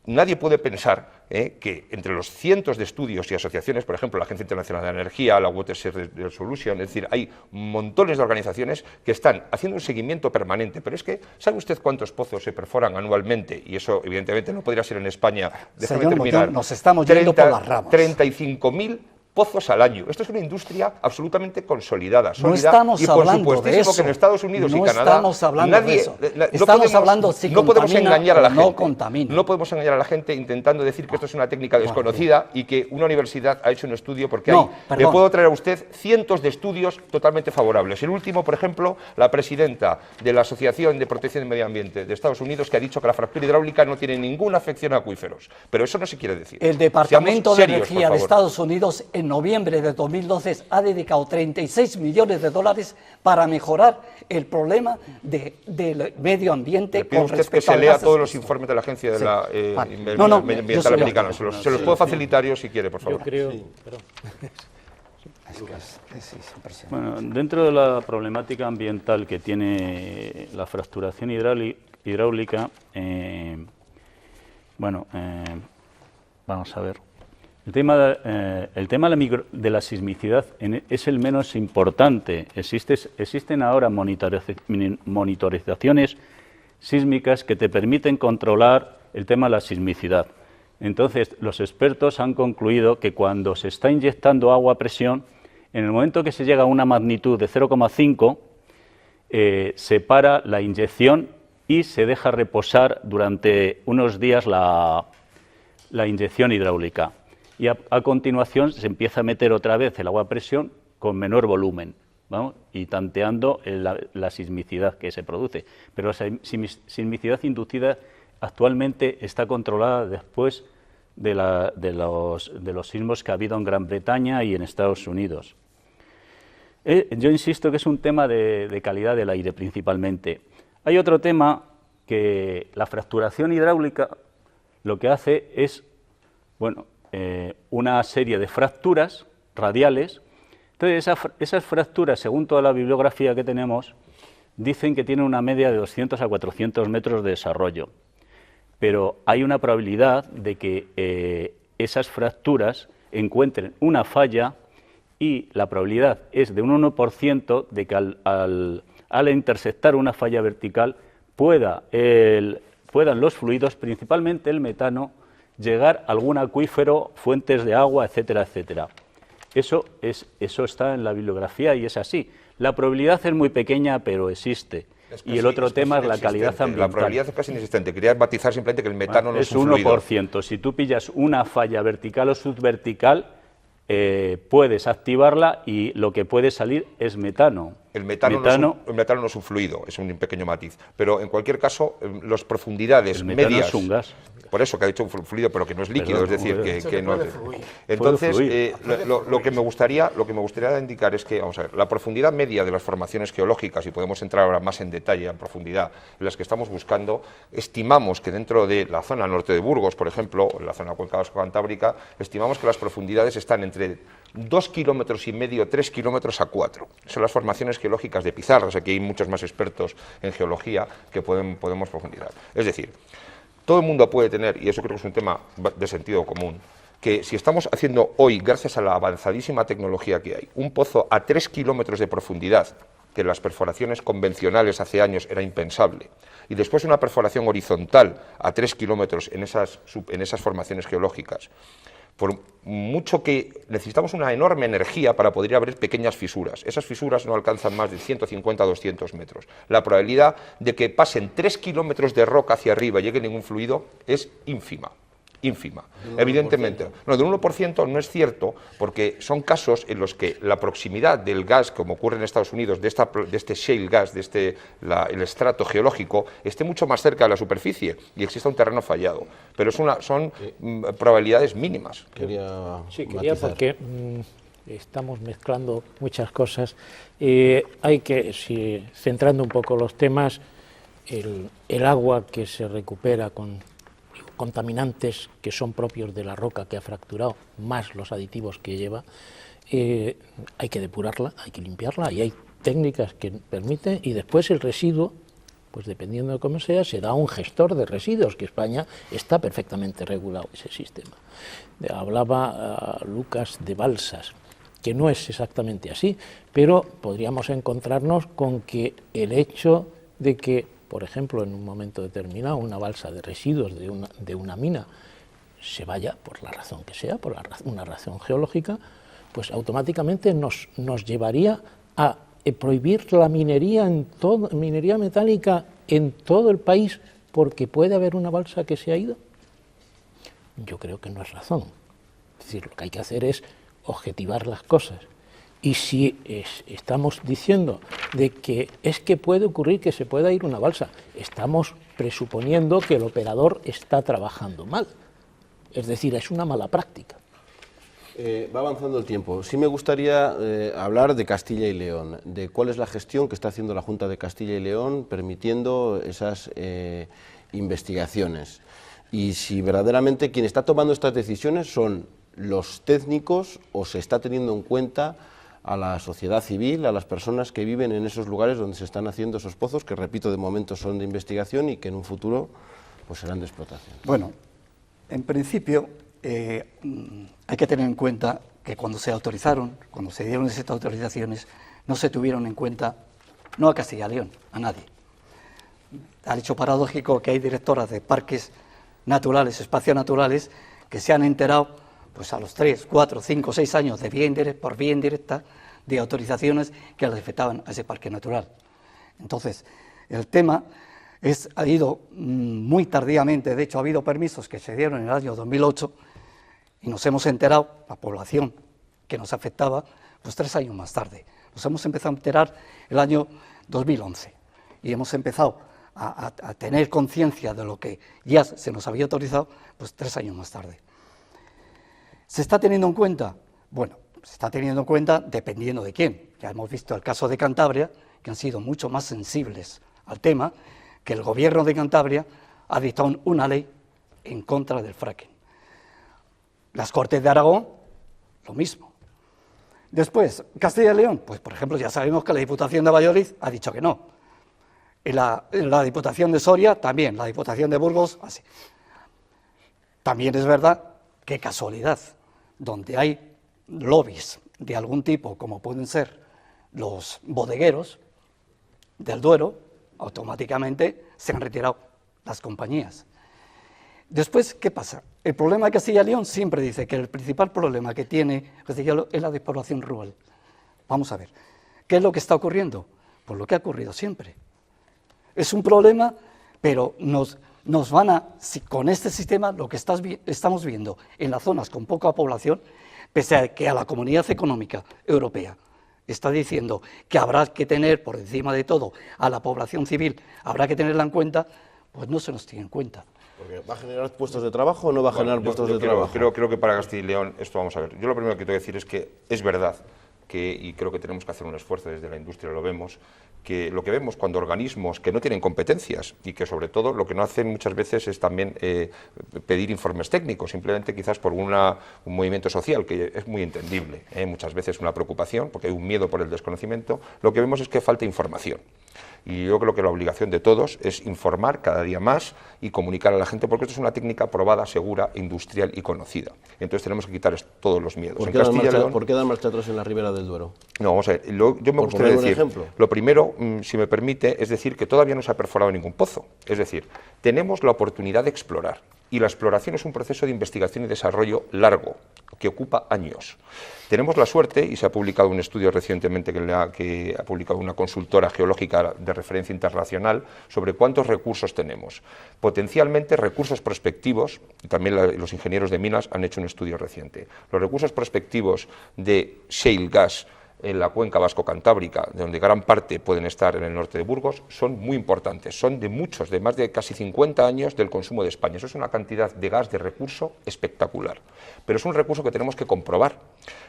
Nadie puede pensar que entre los cientos de estudios y asociaciones, por ejemplo, la Agencia Internacional de Energía, la Water Solution, es decir, hay montones de organizaciones que están haciendo un seguimiento permanente, pero es que, ¿sabe usted cuántos pozos se perforan anualmente? Y eso, evidentemente, no podría ser en España. Déjame terminar. Nos estamos yendo por las ramas. 35.000 pozos al año. Esto es una industria absolutamente consolidada, sólida, no estamos y por hablando supuestísimo de eso. que en Estados Unidos y Canadá estamos hablando nadie, de eso. Estamos hablando si no podemos engañar a la gente. No contamina. No podemos engañar a la gente intentando decir que esto es una técnica desconocida y que una universidad ha hecho un estudio, porque le puedo traer a usted cientos de estudios totalmente favorables. El último, por ejemplo, la presidenta de la Asociación de Protección del Medio Ambiente de Estados Unidos, que ha dicho que la fractura hidráulica no tiene ninguna afección a acuíferos. Pero eso no se quiere decir. El Departamento de Energía de Estados Unidos, en noviembre de 2012, ha dedicado $36 millones para mejorar el problema del medio ambiente. Con respecto que se lea todos los informes de la Agencia de la Ambiental Americana. Se los puedo facilitar yo si quiere, por favor. Yo creo... Bueno, dentro de la problemática ambiental que tiene la fracturación hidráulica, vamos a ver. El tema de la sismicidad es el menos importante. Existen ahora monitorizaciones sísmicas que te permiten controlar el tema de la sismicidad. Entonces, los expertos han concluido que cuando se está inyectando agua a presión, en el momento que se llega a una magnitud de 0,5, se para la inyección y se deja reposar durante unos días la inyección hidráulica. Y a continuación se empieza a meter otra vez el agua a presión con menor volumen, ¿vamos? Y tanteando la sismicidad que se produce. Pero la sismicidad inducida actualmente está controlada después de los sismos que ha habido en Gran Bretaña y en Estados Unidos. Yo insisto que es un tema de calidad del aire principalmente. Hay otro tema que la fracturación hidráulica lo que hace es, una serie de fracturas radiales. Entonces, esas fracturas, según toda la bibliografía que tenemos, dicen que tienen una media de 200 a 400 metros de desarrollo. Pero hay una probabilidad de que esas fracturas encuentren una falla y la probabilidad es de un 1% de que al interceptar una falla vertical puedan los fluidos, principalmente el metano, llegar a algún acuífero, fuentes de agua, etcétera, etcétera. Eso está en la bibliografía y es así. La probabilidad es muy pequeña, pero existe. Y el otro tema es la calidad ambiental. La probabilidad es casi inexistente. Quería matizar simplemente que el metano no es un fluido. Es 1%. Si tú pillas una falla vertical o subvertical, puedes activarla y lo que puede salir es metano. El metano no es un fluido, es un pequeño matiz. Pero en cualquier caso, las profundidades medias. Es un gas. Por eso que ha dicho un fluido, pero que no es líquido, Perdón, es decir, que no. fluir. Entonces, lo que me gustaría indicar es que, vamos a ver, la profundidad media de las formaciones geológicas, y podemos entrar ahora más en detalle, en profundidad, en las que estamos buscando, estimamos que dentro de la zona norte de Burgos, por ejemplo, o en la zona cuenca vasco-cantábrica, estimamos que las profundidades están entre 2,5 kilómetros, 3 kilómetros a 4. Son las formaciones geológicas de pizarras. Aquí hay muchos más expertos en geología que podemos profundizar. Es decir, todo el mundo puede tener, y eso creo que es un tema de sentido común, que si estamos haciendo hoy, gracias a la avanzadísima tecnología que hay, un pozo a 3 kilómetros de profundidad, que en las perforaciones convencionales hace años era impensable, y después una perforación horizontal a 3 kilómetros en esas formaciones geológicas, por mucho que necesitamos una enorme energía para poder abrir pequeñas fisuras. Esas fisuras no alcanzan más de 150 a 200 metros. La probabilidad de que pasen 3 kilómetros de roca hacia arriba y llegue ningún fluido es ínfima. Ínfima. Evidentemente, no, del 1% no es cierto, porque son casos en los que la proximidad del gas, como ocurre en Estados Unidos, de este shale gas, el estrato geológico, esté mucho más cerca de la superficie y exista un terreno fallado. Pero son probabilidades mínimas. Quería porque estamos mezclando muchas cosas. Hay que, centrando un poco los temas, el agua que se recupera con contaminantes que son propios de la roca que ha fracturado, más los aditivos que lleva, hay que depurarla, hay que limpiarla, y hay técnicas que permiten, y después el residuo, pues dependiendo de cómo sea, se da a un gestor de residuos, que España está perfectamente regulado ese sistema. Hablaba Lucas de balsas, que no es exactamente así, pero podríamos encontrarnos con que el hecho de que, por ejemplo, en un momento determinado, una balsa de residuos de una mina se vaya, por la razón que sea, por una razón geológica, pues automáticamente nos llevaría a prohibir la minería minería metálica en todo el país, porque puede haber una balsa que se ha ido. Yo creo que no es razón. Es decir, lo que hay que hacer es objetivar las cosas. Y si estamos diciendo de que es que puede ocurrir que se pueda ir una balsa, estamos presuponiendo que el operador está trabajando mal. Es decir, es una mala práctica. Va avanzando el tiempo. Sí me gustaría hablar de Castilla y León, de cuál es la gestión que está haciendo la Junta de Castilla y León permitiendo esas investigaciones. Y si verdaderamente quien está tomando estas decisiones son los técnicos, o se está teniendo en cuenta a la sociedad civil, a las personas que viven en esos lugares donde se están haciendo esos pozos, que repito, de momento son de investigación y que en un futuro pues serán de explotación. Bueno, en principio hay que tener en cuenta que cuando se autorizaron, cuando se dieron esas autorizaciones, no se tuvieron en cuenta, no a Castilla y León, a nadie. Ha hecho paradójico que hay directoras de parques naturales, espacios naturales, que se han enterado pues a los 3, 4, 5, 6 años de por vía indirecta de autorizaciones que les afectaban a ese parque natural. Entonces, el tema ha ido muy tardíamente. De hecho, ha habido permisos que se dieron en el año 2008 y nos hemos enterado, la población que nos afectaba, pues 3 años más tarde. Nos hemos empezado a enterar el año 2011 y hemos empezado a tener conciencia de lo que ya se nos había autorizado, pues 3 años más tarde. ¿Se está teniendo en cuenta? Bueno, se está teniendo en cuenta dependiendo de quién. Ya hemos visto el caso de Cantabria, que han sido mucho más sensibles al tema, que el gobierno de Cantabria ha dictado una ley en contra del fracking. Las Cortes de Aragón, lo mismo. Después, Castilla y León, pues por ejemplo ya sabemos que la Diputación de Valladolid ha dicho que no. En la Diputación de Soria también, la Diputación de Burgos, así. También es verdad, qué casualidad, donde hay lobbies de algún tipo, como pueden ser los bodegueros del Duero, automáticamente se han retirado las compañías. Después, ¿qué pasa? El problema de Castilla y León siempre dice que el principal problema que tiene Castilla y León es la despoblación rural. Vamos a ver, ¿qué es lo que está ocurriendo? Pues lo que ha ocurrido siempre. Es un problema, pero nos van a, con este sistema, lo que estamos viendo en las zonas con poca población, pese a que a la Comunidad Económica Europea está diciendo que habrá que tener por encima de todo a la población civil, habrá que tenerla en cuenta, pues no se nos tiene en cuenta. Porque ¿va a generar puestos de trabajo o no va a generar puestos de trabajo? Creo que para Castilla y León esto vamos a ver. Yo lo primero que tengo que decir es que es verdad y creo que tenemos que hacer un esfuerzo desde la industria, lo vemos, que lo que vemos cuando organismos que no tienen competencias y que sobre todo lo que no hacen muchas veces es también pedir informes técnicos, simplemente quizás por un movimiento social, que es muy entendible, muchas veces una preocupación, porque hay un miedo por el desconocimiento, lo que vemos es que falta información. Y yo creo que la obligación de todos es informar cada día más y comunicar a la gente, porque esto es una técnica probada, segura, industrial y conocida. Entonces tenemos que quitar todos los miedos. ¿Por qué dan marcha atrás en la Ribera del Duero? No, vamos a ver, yo me gustaría decir, lo primero, si me permite, es decir que todavía no se ha perforado ningún pozo. Es decir, tenemos la oportunidad de explorar. Y la exploración es un proceso de investigación y desarrollo largo, que ocupa años. Tenemos la suerte, y se ha publicado un estudio recientemente que ha publicado una consultora geológica de referencia internacional, sobre cuántos recursos tenemos. Potencialmente recursos prospectivos, y también los ingenieros de minas han hecho un estudio reciente. Los recursos prospectivos de shale gas en la cuenca vasco-cantábrica, de donde gran parte pueden estar en el norte de Burgos, son muy importantes, son de muchos, de más de casi 50 años del consumo de España. Eso es una cantidad de gas, de recurso espectacular, pero es un recurso que tenemos que comprobar,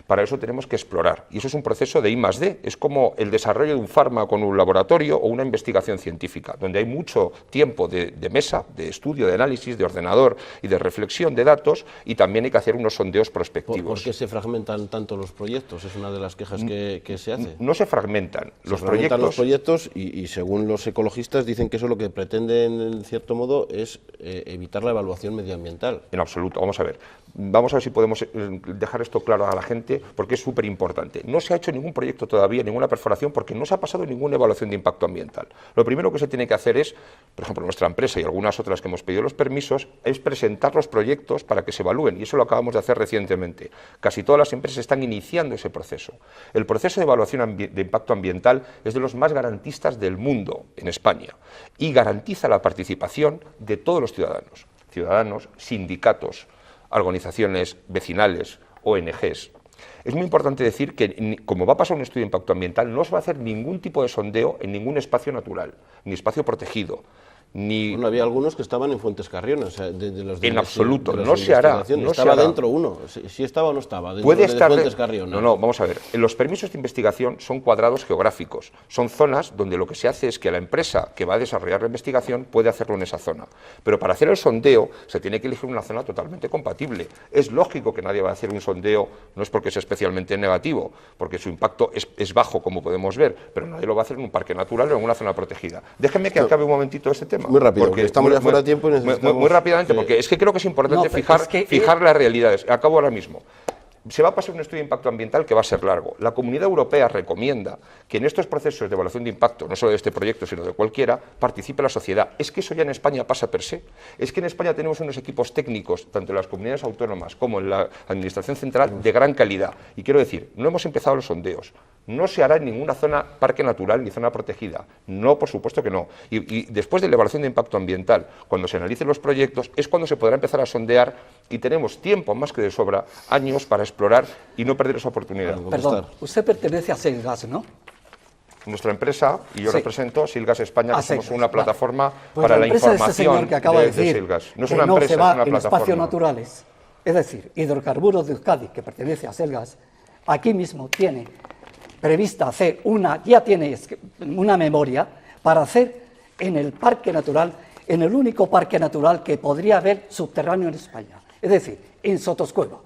para eso tenemos que explorar, y eso es un proceso de I+D, es como el desarrollo de un fármaco en un laboratorio o una investigación científica, donde hay mucho tiempo de mesa, de estudio, de análisis, de ordenador y de reflexión de datos, y también hay que hacer unos sondeos prospectivos. ¿Por qué se fragmentan tanto los proyectos? Es una de las quejas que se hace. No se fragmentan. Los proyectos y según los ecologistas dicen que eso lo que pretenden en cierto modo es evitar la evaluación medioambiental. En absoluto. Vamos a ver si podemos dejar esto claro a la gente, porque es súper importante. No se ha hecho ningún proyecto todavía, ninguna perforación, porque no se ha pasado ninguna evaluación de impacto ambiental. Lo primero que se tiene que hacer es, por ejemplo, nuestra empresa y algunas otras que hemos pedido los permisos, es presentar los proyectos para que se evalúen, y eso lo acabamos de hacer recientemente. Casi todas las empresas están iniciando ese proceso. El proceso de evaluación de impacto ambiental es de los más garantistas del mundo en España y garantiza la participación de todos los ciudadanos, sindicatos, organizaciones vecinales, ONGs. Es muy importante decir que, como va a pasar un estudio de impacto ambiental, no se va a hacer ningún tipo de sondeo en ningún espacio natural, ni espacio protegido. Bueno, había algunos que estaban en Fuentes Carrión, o sea, en absoluto, no se hará. Estaba dentro uno, si estaba o no estaba, dentro puede estar de Fuentes Carrión. No, vamos a ver, los permisos de investigación son cuadrados geográficos, son zonas donde lo que se hace es que la empresa que va a desarrollar la investigación puede hacerlo en esa zona, pero para hacer el sondeo se tiene que elegir una zona totalmente compatible. Es lógico que nadie va a hacer un sondeo, no es porque sea especialmente negativo, porque su impacto es bajo, como podemos ver, pero nadie lo va a hacer en un parque natural o en una zona protegida. Déjenme que acabe un momentito este tema. Muy rápido, porque estamos ya fuera de tiempo y necesitamos... Muy rápidamente, porque es que creo que es importante fijar las realidades. Acabo ahora mismo. Se va a pasar un estudio de impacto ambiental que va a ser largo. La Comunidad Europea recomienda que en estos procesos de evaluación de impacto, no solo de este proyecto, sino de cualquiera, participe la sociedad. Es que eso ya en España pasa per se. Es que en España tenemos unos equipos técnicos, tanto en las comunidades autónomas como en la Administración Central, de gran calidad. Y quiero decir, no hemos empezado los sondeos. No se hará en ninguna zona parque natural ni zona protegida. No, por supuesto que no. Y después de la evaluación de impacto ambiental, cuando se analicen los proyectos, es cuando se podrá empezar a sondear y tenemos tiempo más que de sobra, años para explorar y no perder esa oportunidad. Perdón, usted pertenece a Selgas, ¿no? Nuestra empresa, y yo represento Silgas España, que somos una plataforma pues para la información de este señor que acaba de decir Silgas. No es que una empresa, se va es una en plataforma. espacios naturales, es decir, Hidrocarburos de Euskadi, que pertenece a Selgas, aquí mismo tiene prevista hacer ya tiene una memoria para hacer en el parque natural, en el único parque natural que podría haber subterráneo en España, es decir, en Sotoscueva.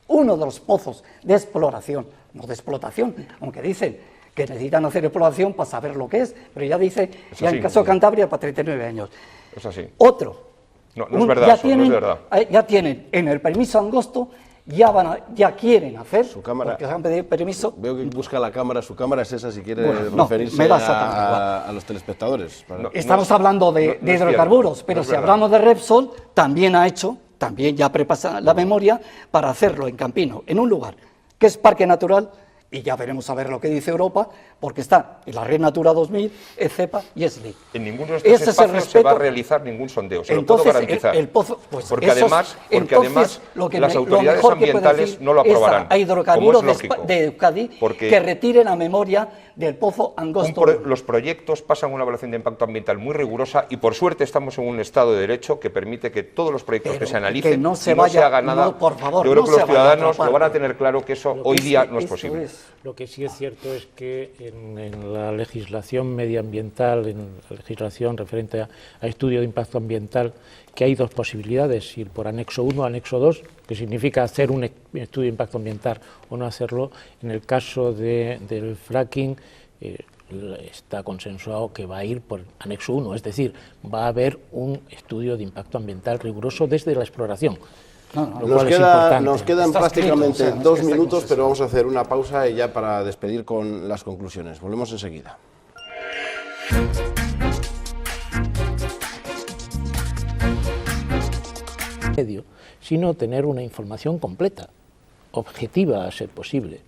Uno de los pozos de exploración, no de explotación, aunque dicen que necesitan hacer exploración para saber lo que es, pero ya dice, ya en caso de Cantabria, para 39 años. Es así. Otro. No es verdad, no es verdad. Ya tienen en el permiso angosto, ya quieren hacer, su cámara, porque se han pedido permiso. Veo que busca la cámara, su cámara es esa, si quiere referirse a los telespectadores. Estamos hablando de hidrocarburos, pero si hablamos de Repsol, también ya prepasa la memoria para hacerlo en Campino, en un lugar que es parque natural Y ya veremos a ver lo que dice Europa, porque está en la Red Natura 2000, el CEPA y SLIC. En ninguno de estos espacios se va a realizar ningún sondeo, se lo puedo garantizar. Pues porque además las autoridades ambientales no lo aprobarán. A Hidrocarburos de Euskadi que retiren la memoria del pozo Angosto. Los proyectos pasan una evaluación de impacto ambiental muy rigurosa y por suerte estamos en un Estado de Derecho que permite que todos los proyectos que se analicen no se haga nada. No, por favor, yo creo que los ciudadanos lo van a tener claro que eso hoy día no es posible. Lo que sí es cierto es que en la legislación medioambiental, en la legislación referente a estudio de impacto ambiental, que hay dos posibilidades, ir por anexo 1 o anexo 2, que significa hacer un estudio de impacto ambiental o no hacerlo. En el caso del fracking está consensuado que va a ir por anexo 1, es decir, va a haber un estudio de impacto ambiental riguroso desde la exploración. Nos quedan prácticamente 2 minutos, pero vamos a hacer una pausa y ya para despedir con las conclusiones. Volvemos enseguida. Sino tener una información completa, objetiva a ser posible.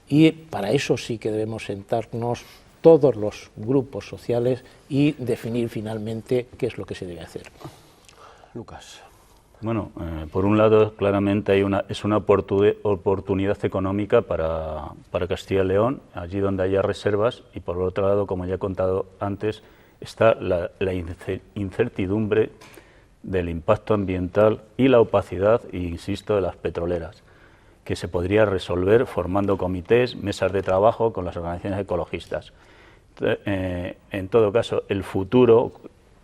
Y para eso sí que debemos sentarnos todos los grupos sociales y definir finalmente qué es lo que se debe hacer. Lucas. Bueno, por un lado, claramente es una oportunidad económica para Castilla y León, allí donde haya reservas, y por otro lado, como ya he contado antes, está la incertidumbre del impacto ambiental y la opacidad, insisto, de las petroleras, que se podría resolver formando comités, mesas de trabajo con las organizaciones ecologistas. En todo caso, el futuro,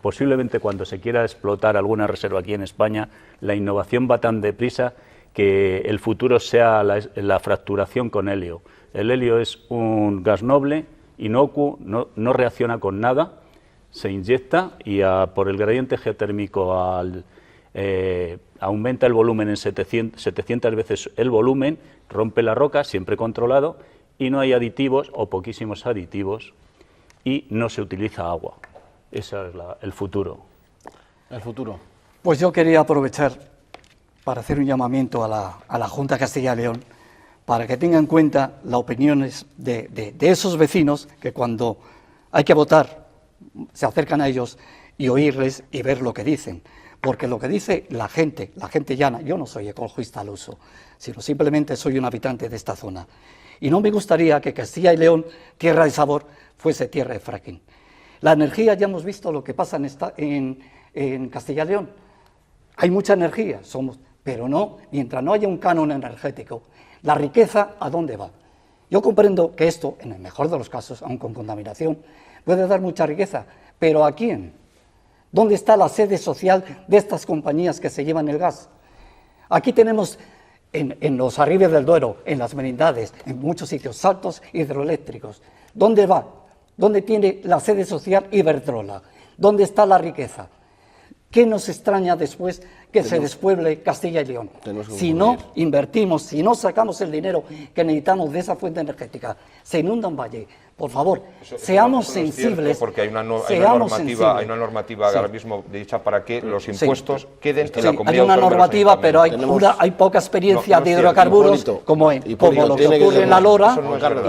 posiblemente cuando se quiera explotar alguna reserva aquí en España, la innovación va tan deprisa que el futuro sea la fracturación con helio. El helio es un gas noble, inocuo, no reacciona con nada, se inyecta y por el gradiente geotérmico aumenta el volumen en 700 veces el volumen, rompe la roca, siempre controlado, y no hay aditivos o poquísimos aditivos y no se utiliza agua. Ese es el futuro. ¿El futuro? Pues yo quería aprovechar para hacer un llamamiento a la Junta de Castilla y León para que tenga en cuenta las opiniones de esos vecinos que cuando hay que votar se acercan a ellos y oírles y ver lo que dicen. Porque lo que dice la gente llana, yo no soy ecologista al uso, sino simplemente soy un habitante de esta zona. Y no me gustaría que Castilla y León, tierra de sabor, fuese tierra de fracking. La energía, ya hemos visto lo que pasa en Castilla y León. Hay mucha energía, pero no, mientras no haya un canon energético, la riqueza, ¿a dónde va? Yo comprendo que esto, en el mejor de los casos, aun con contaminación, puede dar mucha riqueza, pero ¿a quién? ¿Dónde está la sede social de estas compañías que se llevan el gas? Aquí tenemos en los arribes del Duero, en las merindades, en muchos sitios, saltos hidroeléctricos. ¿Dónde va? ¿Dónde tiene la sede social Iberdrola? ¿Dónde está la riqueza? ¿Qué nos extraña después que se despueble Castilla y León? Si no invertimos, si no sacamos el dinero que necesitamos de esa fuente energética, se inunda un valle. Por favor, seamos sensibles. Porque hay una normativa ahora mismo dicha para que los impuestos queden en la comunidad. Hay una normativa, pero hay poca experiencia de hidrocarburos, como lo que ocurre en la Lora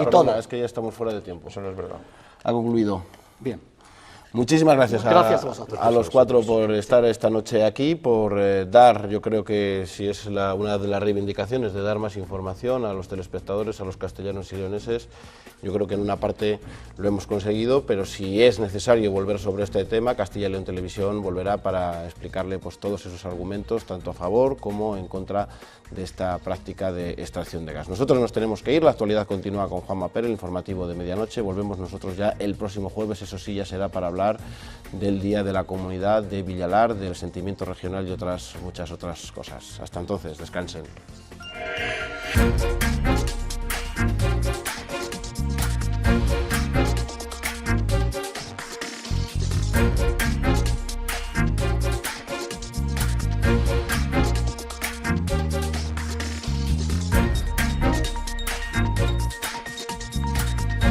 y todo. Es que ya estamos fuera de tiempo. Eso no es verdad. Ha concluido. Bien. Muchísimas gracias a los cuatro por estar esta noche aquí, por dar, yo creo que si es una de las reivindicaciones, de dar más información a los telespectadores, a los castellanos y leoneses. Yo creo que en una parte lo hemos conseguido, pero si es necesario volver sobre este tema, Castilla y León Televisión volverá para explicarle pues todos esos argumentos, tanto a favor como en contra de esta práctica de extracción de gas. Nosotros nos tenemos que ir, la actualidad continúa con Juanma Pérez, el informativo de medianoche. Volvemos nosotros ya el próximo jueves, eso sí, ya será para hablar del Día de la Comunidad de Villalar, del sentimiento regional y muchas otras cosas. Hasta entonces, descansen.